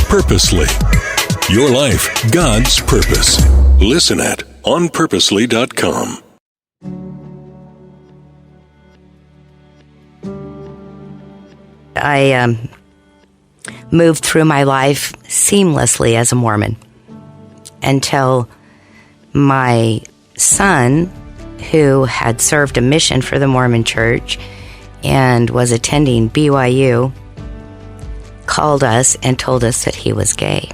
Purposely. Your life, God's purpose. Listen at onpurposely.com. I moved through my life seamlessly as a Mormon until my son, who had served a mission for the Mormon church and was attending BYU, called us and told us that he was gay.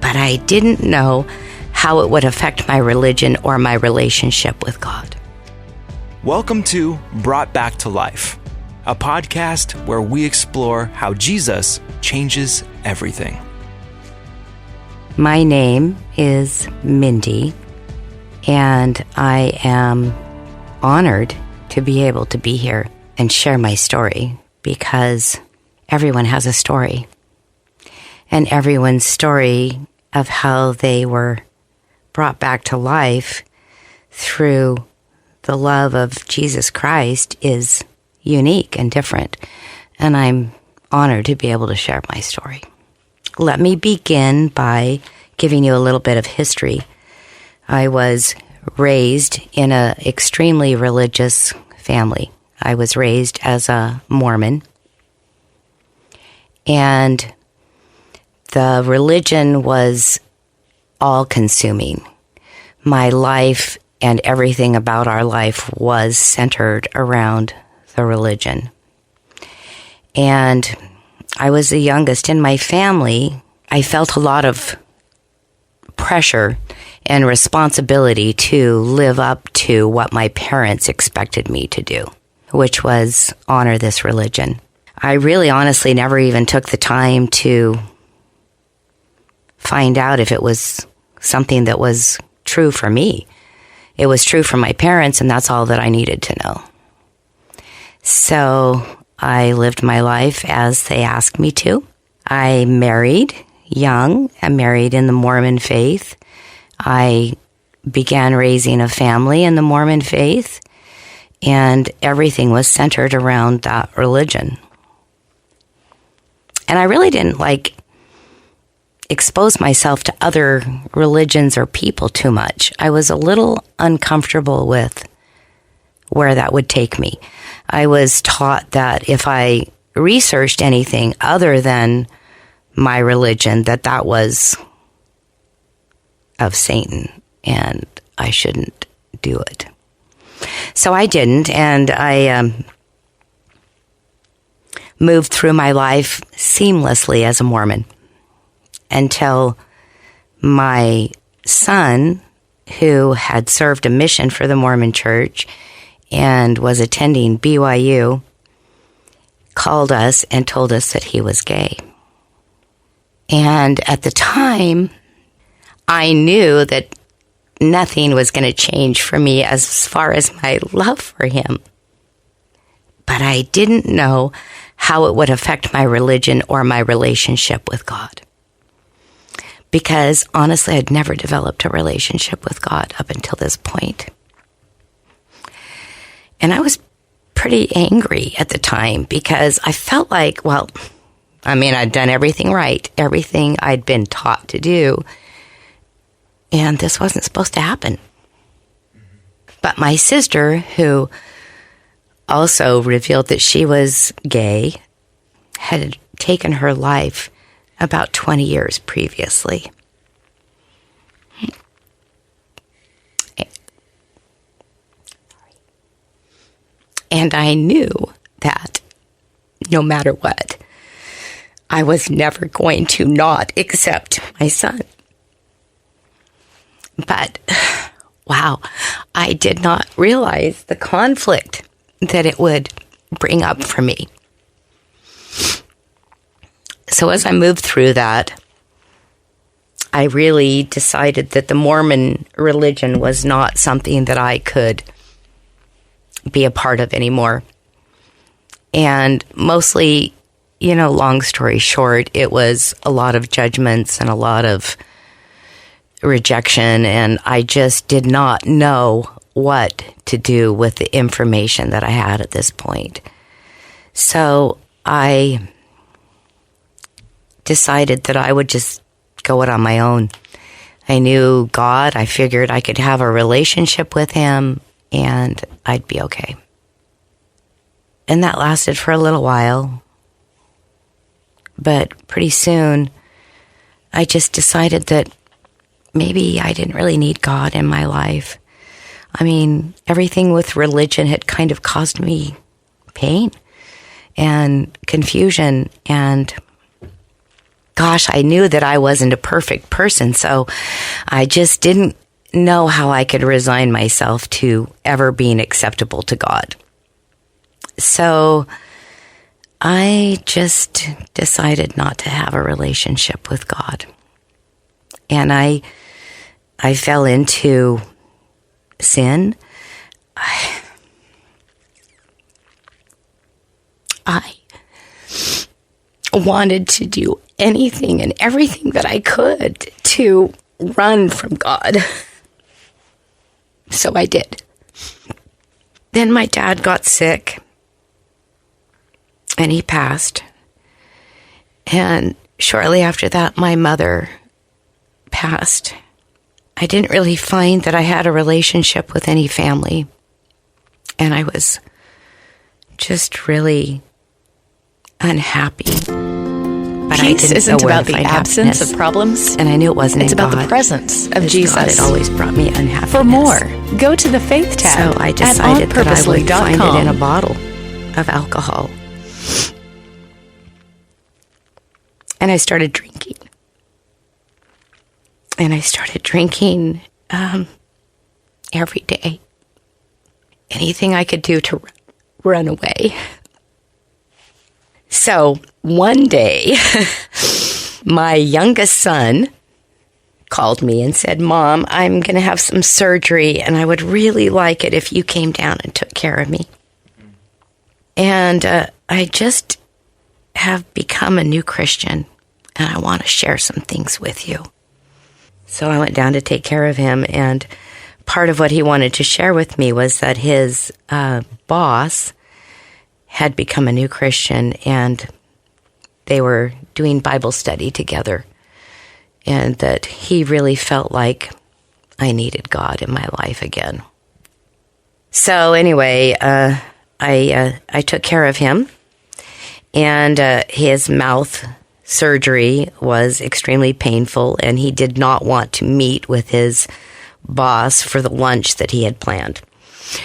But I didn't know how it would affect my religion or my relationship with God. Welcome to Brought Back to Life, a podcast where we explore how Jesus changes everything. My name is Mindy, and I am honored to be able to be here and share my story, because everyone has a story. And everyone's story of how they were brought back to life through the love of Jesus Christ is unique and different. And I'm honored to be able to share my story. Let me begin by giving you a little bit of history. I was raised in an extremely religious family. I was raised as a Mormon. And the religion was all-consuming. My life and everything about our life was centered around the religion. And I was the youngest in my family. I felt a lot of pressure and responsibility to live up to what my parents expected me to do, which was honor this religion. I really honestly never even took the time to find out if it was something that was true for me. It was true for my parents, and that's all that I needed to know. So I lived my life as they asked me to. I married young. I married in the Mormon faith. I began raising a family in the Mormon faith, and everything was centered around that religion. And I really didn't expose myself to other religions or people too much. I was a little uncomfortable with where that would take me. I was taught that if I researched anything other than my religion, that was of Satan, and I shouldn't do it. So I didn't, and I moved through my life seamlessly as a Mormon until my son, who had served a mission for the Mormon church and was attending BYU, called us and told us that he was gay. And at the time, I knew that nothing was going to change for me as far as my love for him. But I didn't know how it would affect my religion or my relationship with God. Because honestly, I'd never developed a relationship with God up until this point. And I was pretty angry at the time because I felt like, I'd done everything right, everything I'd been taught to do, and this wasn't supposed to happen. But my sister, who also revealed that she was gay, had taken her life about 20 years previously. And I knew that no matter what, I was never going to not accept my son. But, wow, I did not realize the conflict that it would bring up for me. So as I moved through that, I really decided that the Mormon religion was not something that I could be a part of anymore. And mostly, long story short, it was a lot of judgments and a lot of rejection, and I just did not know what to do with the information that I had at this point. So I decided that I would just go it on my own. I knew God. I figured I could have a relationship with him and I'd be okay. And that lasted for a little while. But pretty soon, I just decided that maybe I didn't really need God in my life. I mean, everything with religion had kind of caused me pain and confusion. And gosh, I knew that I wasn't a perfect person, so I just didn't know how I could resign myself to ever being acceptable to God. So I just decided not to have a relationship with God. And I fell into sin. I wanted to do anything and everything that I could to run from God. So I did. Then my dad got sick and he passed. And shortly after that, my mother passed. I didn't really find that I had a relationship with any family. And I was just really unhappy. But Peace isn't about the absence of problems. And I knew it wasn't It's in about God. the presence of Jesus. God had always brought me unhappiness. For more, go to the Faith tab So I at decided that I would find it in a onpurposely.com. bottle of alcohol. And I started drinking. And I started drinking every day. Anything I could do to run away. So one day, my youngest son called me and said, "Mom, I'm going to have some surgery, and I would really like it if you came down and took care of me." And I just have become a new Christian, and I want to share some things with you. So I went down to take care of him, and part of what he wanted to share with me was that his boss had become a new Christian, and they were doing Bible study together, and that he really felt like I needed God in my life again. So anyway, I took care of him, and his mouth surgery was extremely painful, and he did not want to meet with his boss for the lunch that he had planned.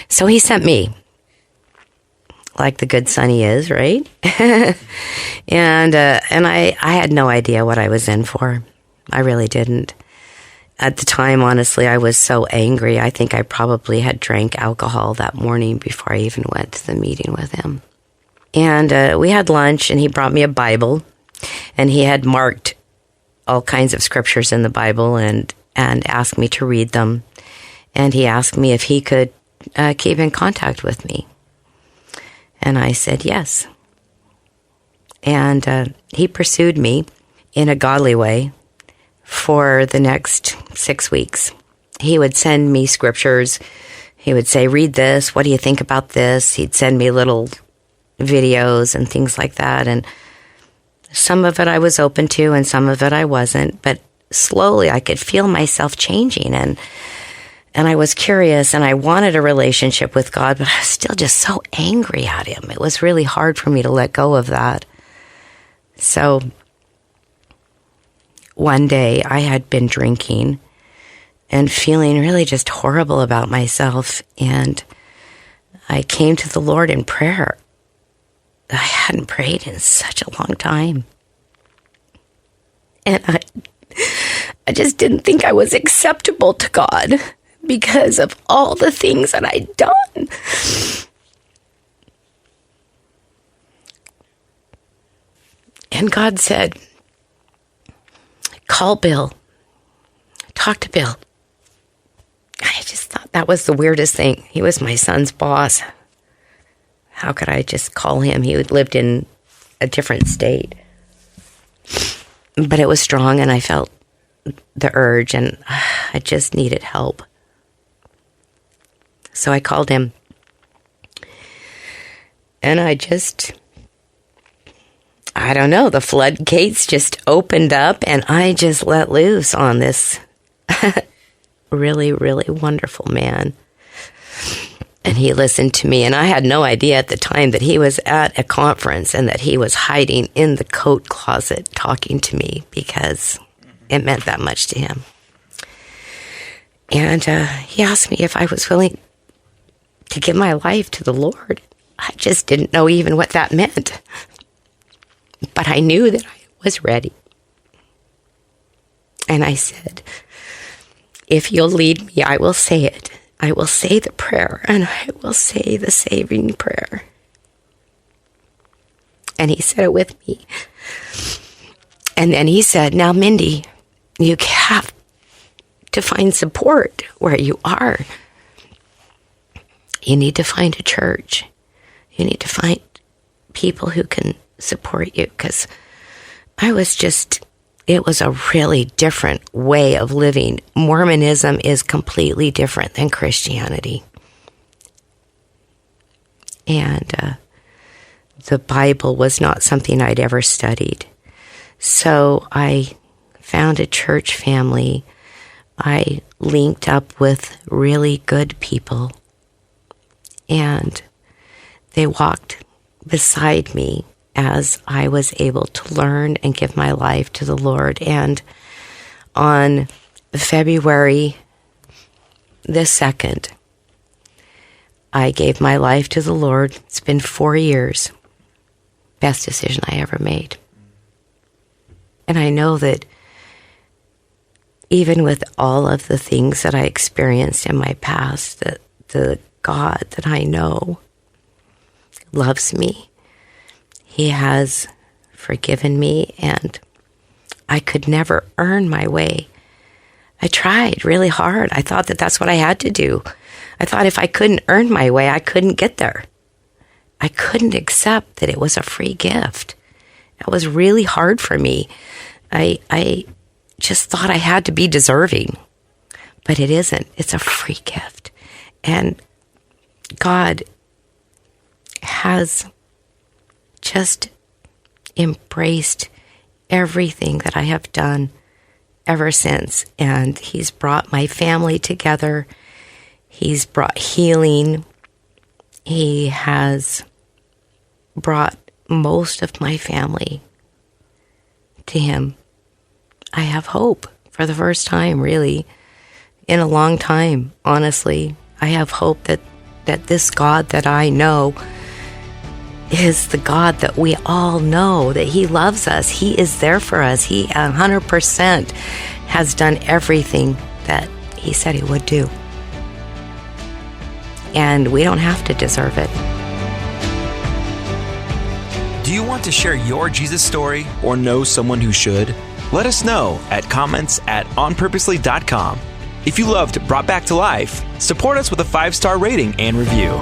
So he sent me, like the good son he is, right? and I had no idea what I was in for. I really didn't. At the time, honestly, I was so angry. I think I probably had drank alcohol that morning before I even went to the meeting with him. And we had lunch, and he brought me a Bible, and he had marked all kinds of scriptures in the Bible and asked me to read them. And he asked me if he could keep in contact with me. And I said yes. And he pursued me in a godly way for the next 6 weeks. He would send me scriptures. He would say, "Read this. What do you think about this?" He'd send me little videos and things like that. And some of it I was open to and some of it I wasn't. But slowly I could feel myself changing. And I was curious, and I wanted a relationship with God, but I was still just so angry at him. It was really hard for me to let go of that. So one day I had been drinking and feeling really just horrible about myself, and I came to the Lord in prayer. I hadn't prayed in such a long time. And I just didn't think I was acceptable to God because of all the things that I'd done. And God said, "Call Bill. Talk to Bill." I just thought that was the weirdest thing. He was my son's boss. How could I just call him? He lived in a different state. But it was strong, and I felt the urge, and I just needed help. So I called him. And I I don't know, the floodgates just opened up and I just let loose on this really, really wonderful man. And he listened to me, and I had no idea at the time that he was at a conference and that he was hiding in the coat closet talking to me because it meant that much to him. And he asked me if I was willing to give my life to the Lord. I just didn't know even what that meant. But I knew that I was ready. And I said, if you'll lead me, I will say it. I will say the prayer, and I will say the saving prayer. And he said it with me. And then he said, now, Mindy, you have to find support where you are. You need to find a church. You need to find people who can support you, because it was a really different way of living. Mormonism is completely different than Christianity. And the Bible was not something I'd ever studied. So I found a church family. I linked up with really good people. And they walked beside me as I was able to learn and give my life to the Lord. And on February the 2nd, I gave my life to the Lord. It's been 4 years. Best decision I ever made. And I know that even with all of the things that I experienced in my past, that the God that I know loves me. He has forgiven me, and I could never earn my way. I tried really hard. I thought that that's what I had to do. I thought if I couldn't earn my way, I couldn't get there. I couldn't accept that it was a free gift. It was really hard for me. I just thought I had to be deserving, but it isn't. It's a free gift. And God has just embraced everything that I have done ever since. And he's brought my family together. He's brought healing. He has brought most of my family to him. I have hope for the first time, really, in a long time, honestly. I have hope that this God that I know is the God that we all know, that he loves us. He is there for us. He 100% has done everything that he said he would do. And we don't have to deserve it. Do you want to share your Jesus story or know someone who should? Let us know at comments@onpurposely.com. If you loved Brought Back to Life, support us with a 5-star rating and review.